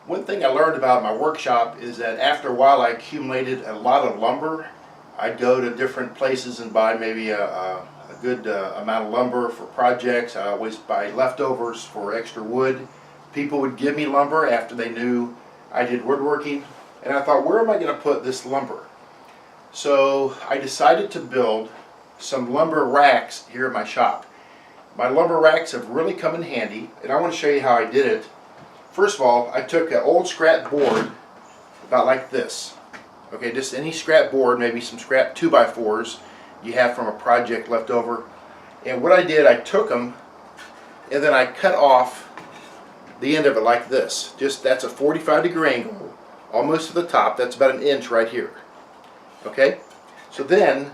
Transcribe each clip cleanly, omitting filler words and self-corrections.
One thing I learned about my workshop is that after a while I accumulated a lot of lumber. I'd go to different places and buy maybe a good amount of lumber for projects. I always buy leftovers for extra wood. People would give me lumber after they knew I did woodworking, and I thought, where am I going to put this lumber? So I decided to build some lumber racks here in my shop. My lumber racks have really come in handy, and I want to show you how I did it. First of all, I took an old scrap board about like this. Okay, just any scrap board, maybe some scrap 2x4s you have from a project left over. And what I did, I took them and then I cut off the end of it like this. Just that's a 45-degree angle, almost to the top. That's about an inch right here. Okay, so then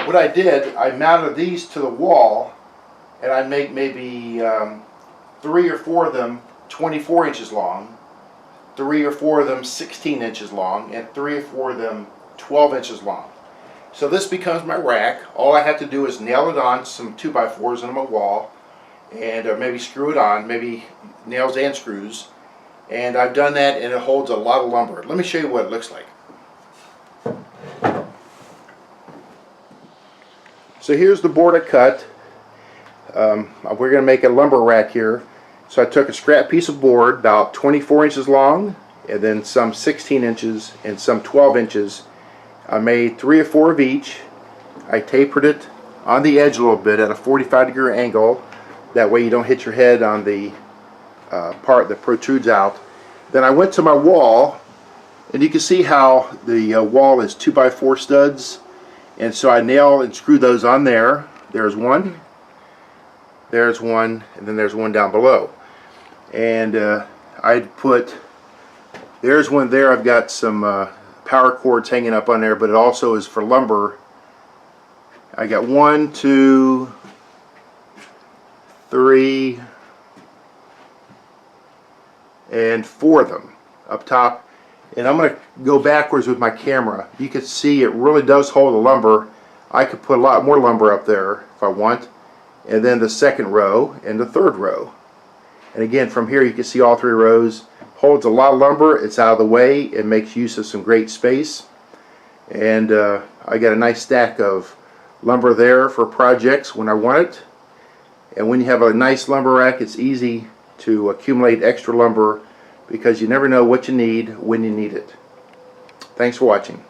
what I did, I mounted these to the wall, and I make maybe 3 or 4 of them 24 inches long, 3 or 4 of them 16 inches long, and 3 or 4 of them 12 inches long. So this becomes my rack. All I have to do is nail it on some 2x4s on my wall, and maybe screw it on, maybe nails and screws. And I've done that, and it holds a lot of lumber. Let me show you what it looks like. So here's the board I cut. We're going to make a lumber rack here. So I took a scrap piece of board about 24 inches long, and then some 16 inches and some 12 inches. I made 3 or 4 of each. I tapered it on the edge a little bit at a 45-degree angle. That way you don't hit your head on the part that protrudes out. Then I went to my wall, and you can see how the wall is 2x4 studs. And so I nailed and screwed those on there. There's one, and then there's one down below. And I'd put, there's one there. I've got some power cords hanging up on there, but it also is for lumber. I got 1, 2, 3, and 4 of them up top. And I'm going to go backwards with my camera. You can see it really does hold the lumber. I could put a lot more lumber up there if I want. And then the second row and the third row. And again, from here you can see all 3 rows. Holds a lot of lumber. It's out of the way. It makes use of some great space. And I got a nice stack of lumber there for projects when I want it. And when you have a nice lumber rack, it's easy to accumulate extra lumber, because you never know what you need when you need it. Thanks for watching.